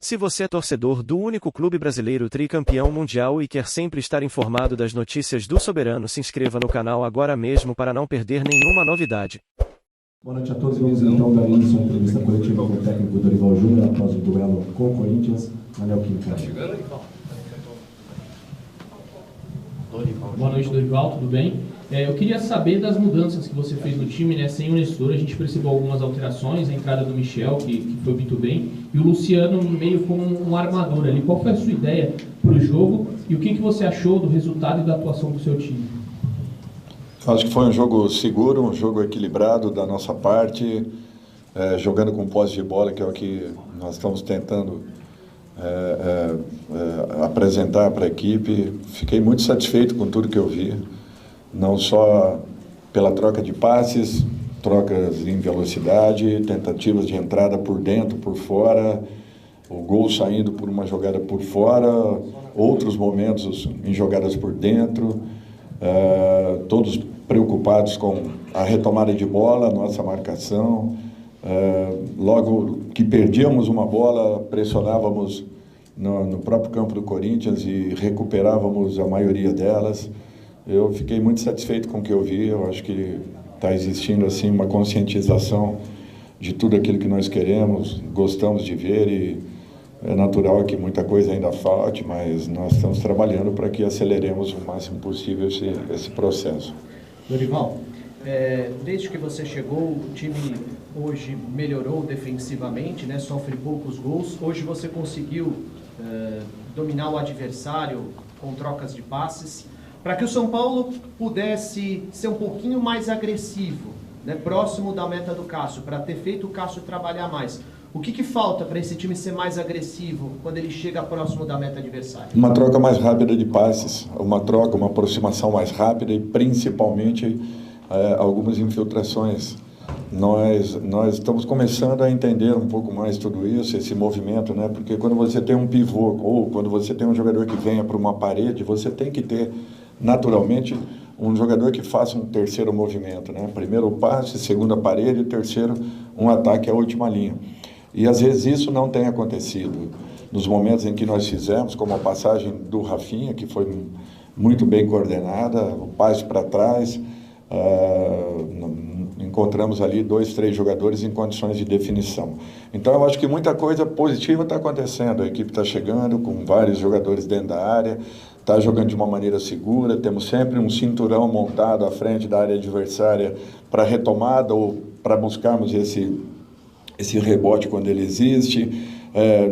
Se você é torcedor do único clube brasileiro tricampeão mundial e quer sempre estar informado das notícias do Soberano, se inscreva no canal agora mesmo para não perder nenhuma novidade. Boa noite a todos. Vamos então dar início à entrevista coletiva com o técnico Dorival Júnior após o duelo com o Corinthians na Neoquímica. Boa noite, Dorival, tudo bem? Eu queria saber das mudanças que você fez no time, né? Sem o Nestor, a gente percebeu algumas alterações, a entrada do Michel, que foi muito bem, e o Luciano meio como um armador ali. Qual foi a sua ideia para o jogo e o que você achou do resultado e da atuação do seu time? Acho que foi um jogo seguro, um jogo equilibrado da nossa parte, jogando com posse de bola, que é o que nós estamos tentando apresentar para a equipe. Fiquei muito satisfeito com tudo que eu vi, não só pela troca de passes, trocas em velocidade, tentativas de entrada por dentro, por fora, o gol saindo por uma jogada por fora, outros momentos em jogadas por dentro, todos preocupados com a retomada de bola, a nossa marcação. Logo que perdíamos uma bola, pressionávamos no próprio campo do Corinthians e recuperávamos a maioria delas. Eu fiquei muito satisfeito com o que eu vi. Eu acho que está existindo assim uma conscientização de tudo aquilo que nós queremos, gostamos de ver, e é natural que muita coisa ainda falte, mas nós estamos trabalhando para que aceleremos o máximo possível esse processo. Dorival, desde que você chegou, o time hoje melhorou defensivamente, né? Sofre poucos gols. Hoje você conseguiu dominar o adversário com trocas de passes, para que o São Paulo pudesse ser um pouquinho mais agressivo, né? Próximo da meta do Cássio, para ter feito o Cássio trabalhar mais. O que falta para esse time ser mais agressivo quando ele chega próximo da meta adversária? Uma troca mais rápida de passes, uma aproximação mais rápida e principalmente algumas infiltrações. Nós estamos começando a entender um pouco mais tudo isso, esse movimento, né? Porque quando você tem um pivô ou quando você tem um jogador que venha para uma parede, você tem que ter naturalmente um jogador que faça um terceiro movimento, né? Primeiro o passe, segundo a parede, terceiro um ataque à última linha. E às vezes isso não tem acontecido. Nos momentos em que nós fizemos, como a passagem do Rafinha, que foi muito bem coordenada, o passe para trás, encontramos ali 2, 3 jogadores em condições de definição. Então eu acho que muita coisa positiva está acontecendo. A equipe está chegando com vários jogadores dentro da área, está jogando de uma maneira segura, temos sempre um cinturão montado à frente da área adversária para retomada ou para buscarmos esse rebote quando ele existe.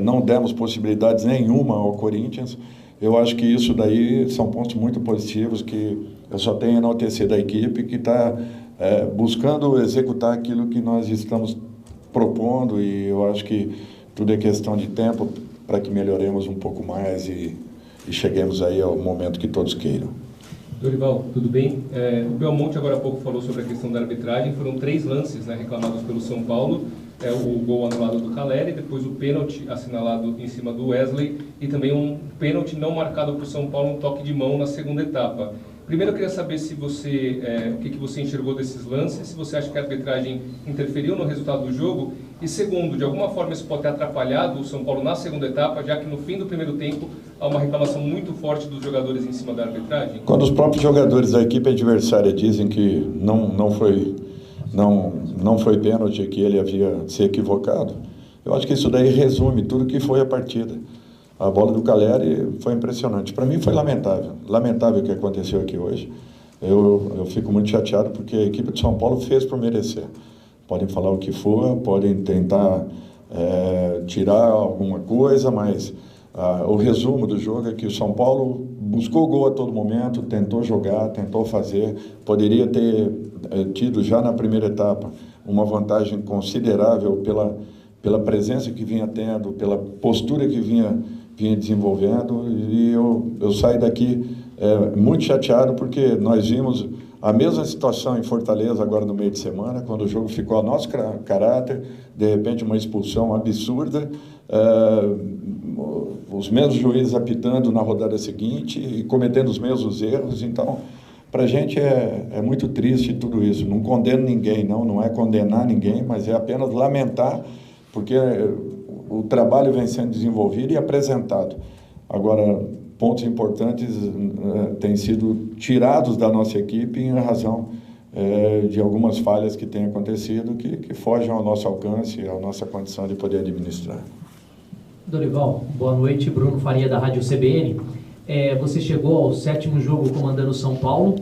Não demos possibilidades nenhuma ao Corinthians. Eu acho que isso daí são pontos muito positivos que eu só tenho a enaltecer da equipe, que está buscando executar aquilo que nós estamos propondo, e eu acho que tudo é questão de tempo para que melhoremos um pouco mais e cheguemos aí ao momento que todos queiram. Dorival, tudo bem? O Belmonte agora há pouco falou sobre a questão da arbitragem. Foram 3 lances, né, reclamados pelo São Paulo. O gol anulado do Caleri, depois o pênalti assinalado em cima do Wesley e também um pênalti não marcado por São Paulo, um toque de mão na segunda etapa. Primeiro eu queria saber se você, o que você enxergou desses lances, se você acha que a arbitragem interferiu no resultado do jogo, e segundo, de alguma forma isso pode ter atrapalhado o São Paulo na segunda etapa, já que no fim do primeiro tempo há uma reclamação muito forte dos jogadores em cima da arbitragem? Quando os próprios jogadores da equipe adversária dizem que não foi pênalti, que ele havia se equivocado, eu acho que isso daí resume tudo que foi a partida. A bola do Caleri foi impressionante. Para mim foi lamentável o que aconteceu aqui hoje. Eu fico muito chateado porque a equipe de São Paulo fez por merecer. Podem falar o que for, podem tentar tirar alguma coisa, mas o resumo do jogo é que o São Paulo buscou gol a todo momento, tentou jogar, tentou fazer, poderia ter tido já na primeira etapa uma vantagem considerável pela presença que vinha tendo, pela postura que vinha desenvolvendo, e eu saio daqui muito chateado porque nós vimos a mesma situação em Fortaleza agora no meio de semana, quando o jogo ficou a nosso caráter, de repente uma expulsão absurda, os mesmos juízes apitando na rodada seguinte e cometendo os mesmos erros. Então, para a gente é muito triste tudo isso. Não condeno ninguém, não é condenar ninguém, mas é apenas lamentar, porque o trabalho vem sendo desenvolvido e apresentado. Agora, pontos importantes têm sido tirados da nossa equipe em razão de algumas falhas que têm acontecido que fogem ao nosso alcance, à nossa condição de poder administrar. Dorival, boa noite. Bruno Faria, da Rádio CBN. Você chegou ao 7º jogo comandando São Paulo.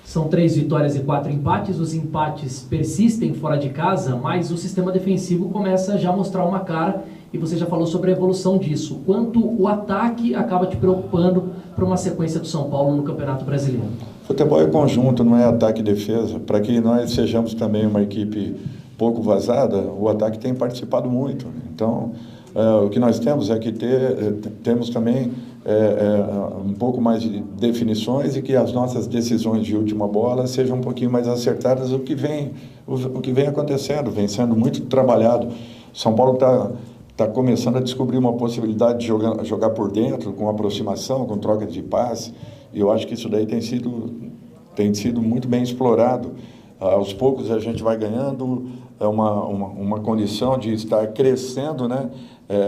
São 3 vitórias e 4 empates. Os empates persistem fora de casa, mas o sistema defensivo começa já a mostrar uma cara, e você já falou sobre a evolução disso. Quanto o ataque acaba te preocupando para uma sequência do São Paulo no Campeonato Brasileiro? Futebol é conjunto, não é ataque e defesa. Para que nós sejamos também uma equipe pouco vazada, o ataque tem participado muito. Então, o que nós temos é que temos também um pouco mais de definições e que as nossas decisões de última bola sejam um pouquinho mais acertadas. O que vem acontecendo, vem sendo muito trabalhado. São Paulo está começando a descobrir uma possibilidade de jogar por dentro, com aproximação, com troca de passe, e eu acho que isso daí tem sido muito bem explorado. Aos poucos a gente vai ganhando uma condição de estar crescendo, né,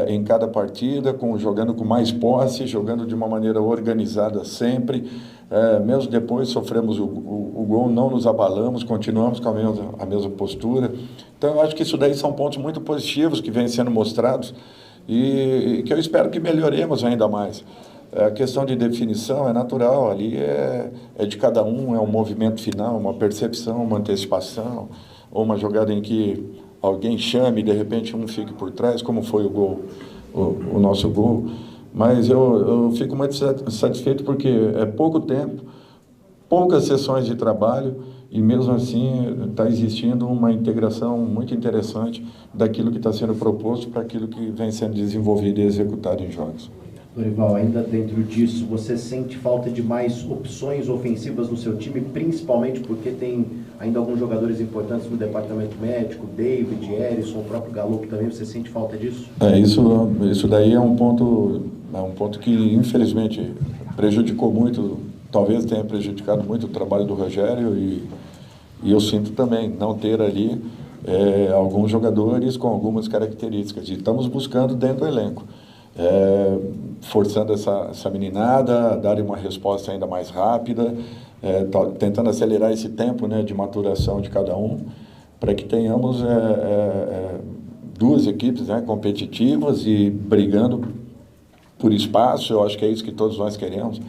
em cada partida, jogando com mais posse, jogando de uma maneira organizada sempre. Mesmo depois sofremos o gol, não nos abalamos, continuamos com a mesma postura. Então eu acho que isso daí são pontos muito positivos que vêm sendo mostrados e que eu espero que melhoremos ainda mais. A questão de definição é natural, ali é de cada um, é um movimento final, uma percepção, uma antecipação, ou uma jogada em que alguém chame e de repente um fique por trás, como foi o gol, o nosso gol. Mas eu fico muito satisfeito porque é pouco tempo, poucas sessões de trabalho, e mesmo assim está existindo uma integração muito interessante daquilo que está sendo proposto para aquilo que vem sendo desenvolvido e executado em jogos. Dorival, ainda dentro disso, você sente falta de mais opções ofensivas no seu time, principalmente porque tem ainda alguns jogadores importantes no departamento médico, David, Erisson, o próprio Galo, também você sente falta disso? Isso daí é um ponto que infelizmente prejudicou muito, talvez tenha prejudicado muito o trabalho do Rogério, e eu sinto também não ter ali alguns jogadores com algumas características, e estamos buscando dentro do elenco. Forçando essa meninada a dar uma resposta ainda mais rápida, tentando acelerar esse tempo, né, de maturação de cada um, para que tenhamos duas equipes, né, competitivas e brigando por espaço. Eu acho que é isso que todos nós queremos.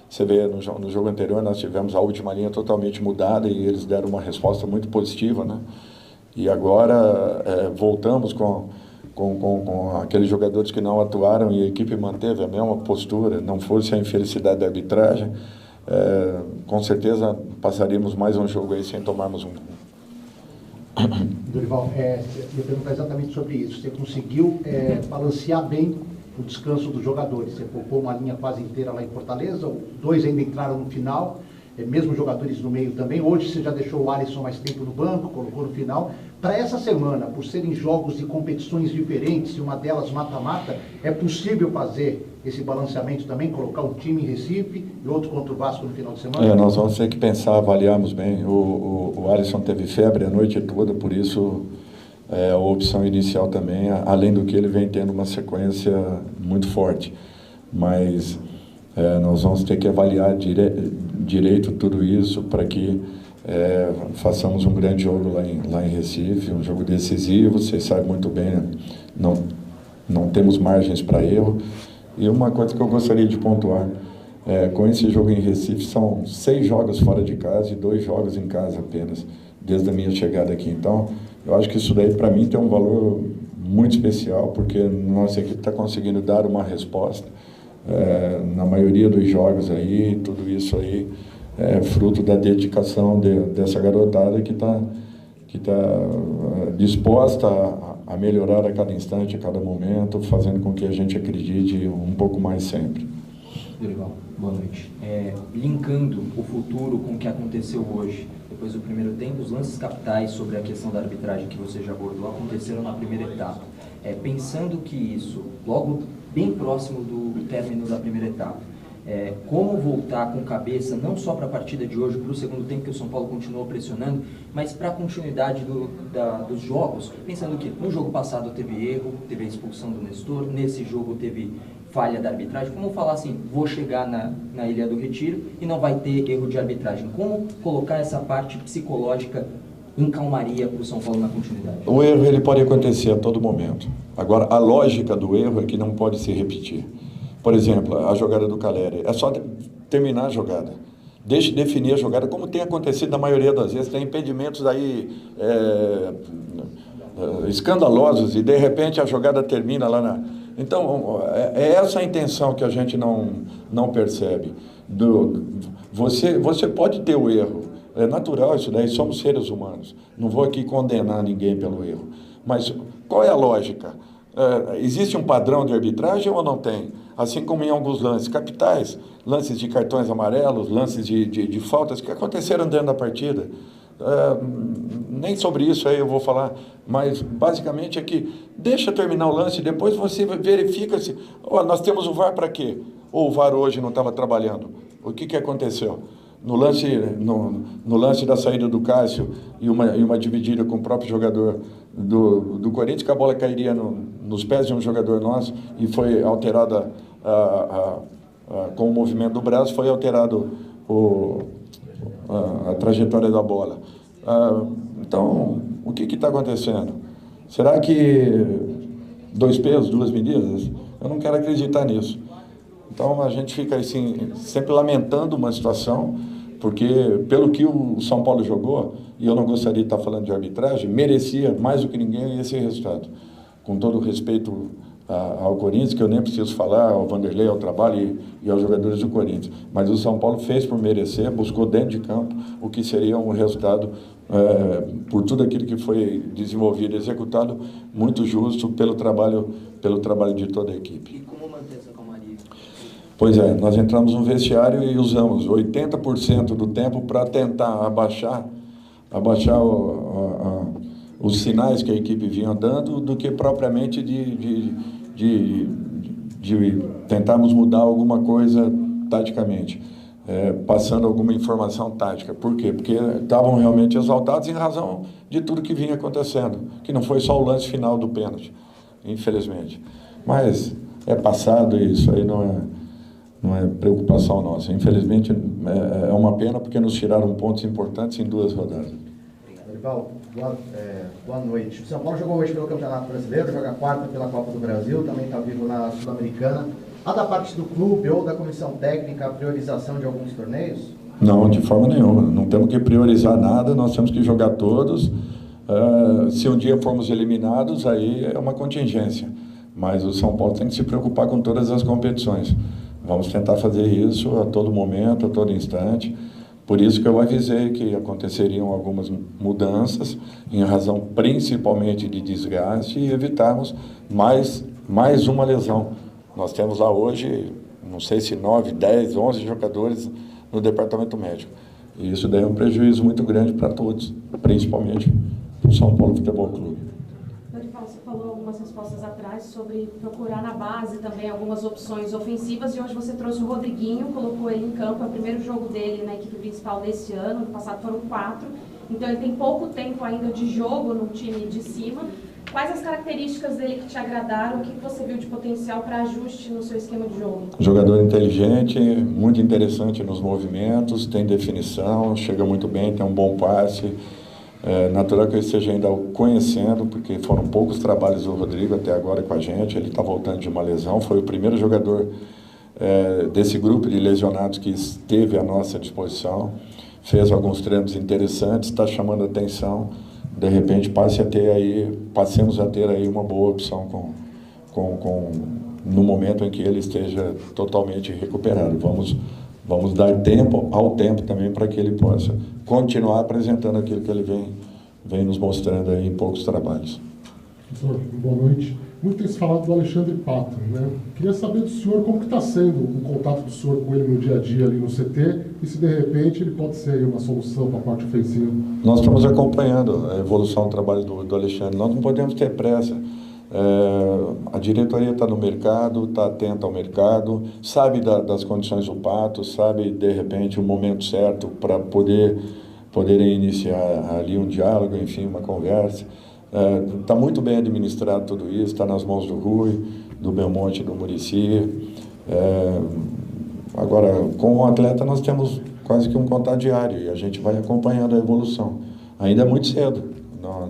Você vê, no jogo anterior nós tivemos a última linha totalmente mudada e eles deram uma resposta muito positiva, né? E agora voltamos com aqueles jogadores que não atuaram e a equipe manteve a mesma postura, não fosse a infelicidade da arbitragem, com certeza passaríamos mais um jogo aí sem tomarmos um gol. Dorival, eu ia perguntar exatamente sobre isso. Você conseguiu balancear bem o descanso dos jogadores? Você poupou uma linha quase inteira lá em Fortaleza, 2 ainda entraram no final, mesmo jogadores no meio também. Hoje você já deixou o Alisson mais tempo no banco, colocou no final. Para essa semana, por serem jogos de competições diferentes, e uma delas mata-mata, é possível fazer esse balanceamento também, colocar um time em Recife e outro contra o Vasco no final de semana? Nós vamos ter que pensar, avaliarmos bem. O Alisson teve febre a noite toda, por isso a opção inicial também, além do que ele vem tendo uma sequência muito forte. Mas nós vamos ter que avaliar direito tudo isso para que façamos um grande jogo lá em Recife, um jogo decisivo. Vocês sabem muito bem, né? Não temos margens para erro. E uma coisa que eu gostaria de pontuar, com esse jogo em Recife, são 6 jogos fora de casa e 2 jogos em casa apenas, desde a minha chegada aqui. Então, eu acho que isso daí, para mim, tem um valor muito especial, porque nossa equipe está conseguindo dar uma resposta. Na maioria dos jogos aí, tudo isso aí é fruto da dedicação dessa garotada que está disposta a melhorar a cada instante, a cada momento, fazendo com que a gente acredite um pouco mais sempre. Dorival, boa noite. Linkando o futuro com o que aconteceu hoje, depois do primeiro tempo, os lances capitais sobre a questão da arbitragem que você já abordou aconteceram na primeira etapa. Pensando que isso, logo bem próximo do término da primeira etapa, Como voltar com cabeça, não só para a partida de hoje, para o segundo tempo que o São Paulo continuou pressionando, mas para a continuidade dos jogos, pensando que no jogo passado teve erro, teve a expulsão do Nestor, nesse jogo teve falha da arbitragem. Como falar assim, vou chegar na Ilha do Retiro e não vai ter erro de arbitragem? Como colocar essa parte psicológica em calmaria para o São Paulo na continuidade? O erro ele pode acontecer a todo momento. Agora, a lógica do erro é que não pode se repetir. Por exemplo, a jogada do Caleri. É só terminar a jogada. Deixe definir a jogada, como tem acontecido na maioria das vezes. Tem impedimentos aí escandalosos e, de repente, a jogada termina lá na... Então, é essa a intenção que a gente não percebe. Você pode ter o erro. É natural isso daí, somos seres humanos. Não vou aqui condenar ninguém pelo erro. Mas qual é a lógica? Existe um padrão de arbitragem ou não tem? Assim como em alguns lances capitais, lances de cartões amarelos, lances de faltas que aconteceram dentro da partida. Nem sobre isso aí eu vou falar, mas basicamente é que deixa terminar o lance, depois você verifica se... nós temos o VAR para quê? Ou o VAR hoje não estava trabalhando? O que aconteceu? No lance da saída do Cássio e uma dividida com o próprio jogador do Corinthians, que a bola cairia nos pés de um jogador nosso e foi alterada com o movimento do braço, foi alterado a trajetória da bola. Então, o que está acontecendo? Será que 2 pesos, 2 medidas? Eu não quero acreditar nisso. Então, a gente fica assim, sempre lamentando uma situação, porque pelo que o São Paulo jogou, e eu não gostaria de estar falando de arbitragem, merecia mais do que ninguém esse resultado. Com todo o respeito ao Corinthians, que eu nem preciso falar, ao Vanderlei, ao trabalho e aos jogadores do Corinthians. Mas o São Paulo fez por merecer, buscou dentro de campo o que seria um resultado, por tudo aquilo que foi desenvolvido e executado, muito justo pelo trabalho de toda a equipe. E como manter essa calmaria? Pois é, nós entramos no vestiário e usamos 80% do tempo para tentar abaixar os sinais que a equipe vinha dando, do que propriamente de tentarmos mudar alguma coisa taticamente, passando alguma informação tática. Por quê? Porque estavam realmente exaltados em razão de tudo que vinha acontecendo, que não foi só o lance final do pênalti, infelizmente. Mas é passado e isso aí não é preocupação nossa. Infelizmente é uma pena, porque nos tiraram pontos importantes em 2 rodadas. Dorival, boa noite. O São Paulo jogou hoje pelo Campeonato Brasileiro, joga quarta pela Copa do Brasil, também está vivo na Sul-Americana. Há da parte do clube ou da comissão técnica a priorização de alguns torneios? Não, de forma nenhuma. Não temos que priorizar nada, nós temos que jogar todos. Se um dia formos eliminados, aí é uma contingência. Mas o São Paulo tem que se preocupar com todas as competições. Vamos tentar fazer isso a todo momento, a todo instante. Por isso que eu avisei que aconteceriam algumas mudanças, em razão principalmente de desgaste, e evitarmos mais uma lesão. Nós temos lá hoje, não sei se 9, 10, 11 jogadores no departamento médico. E isso daí é um prejuízo muito grande para todos, principalmente para o São Paulo Futebol Clube. Dorival, você falou algumas respostas atrás sobre procurar na base também algumas opções ofensivas, e hoje você trouxe o Rodriguinho, colocou ele em campo, é o primeiro jogo dele na equipe principal desse ano, no passado foram 4, então ele tem pouco tempo ainda de jogo no time de cima. Quais as características dele que te agradaram, o que você viu de potencial para ajuste no seu esquema de jogo? Jogador inteligente, muito interessante nos movimentos, tem definição, chega muito bem, tem um bom passe. É natural que eu esteja ainda o conhecendo, porque foram poucos trabalhos do Rodrigo até agora com a gente. Ele está voltando de uma lesão, foi o primeiro jogador desse grupo de lesionados que esteve à nossa disposição, fez alguns treinos interessantes, está chamando a atenção. De repente passemos a ter aí uma boa opção no momento em que ele esteja totalmente recuperado. Vamos dar tempo ao tempo também para que ele possa continuar apresentando aquilo que ele vem nos mostrando aí em poucos trabalhos. Professor, boa noite. Muito tem se falado do Alexandre Pato, né? Queria saber do senhor como que está sendo o contato do senhor com ele no dia a dia ali no CT, e se de repente ele pode ser aí uma solução para a parte ofensiva. Nós estamos acompanhando a evolução do trabalho do Alexandre. Nós não podemos ter pressa. A diretoria está no mercado, está atenta ao mercado, sabe das condições do Pato, sabe, de repente, o momento certo para poderem iniciar ali um diálogo, enfim, uma conversa. Está muito bem administrado tudo isso, está nas mãos do Rui, do Belmonte, do Muricy. Agora, com o atleta, nós temos quase que um contato diário e a gente vai acompanhando a evolução. Ainda é muito cedo,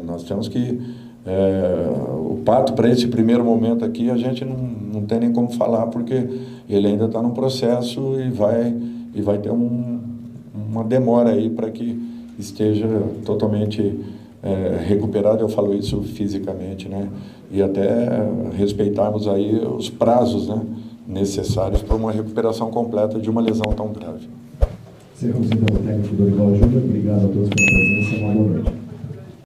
nós temos que... o Pato, para esse primeiro momento aqui, a gente não tem nem como falar, porque ele ainda está num processo e vai ter uma demora aí para que esteja totalmente recuperado. Eu falo isso fisicamente, né? E até respeitarmos aí os prazos, né, necessários para uma recuperação completa de uma lesão tão grave. Encerramos então o técnico Dorival Júnior. Obrigado a todos pela presença. Uma boa noite.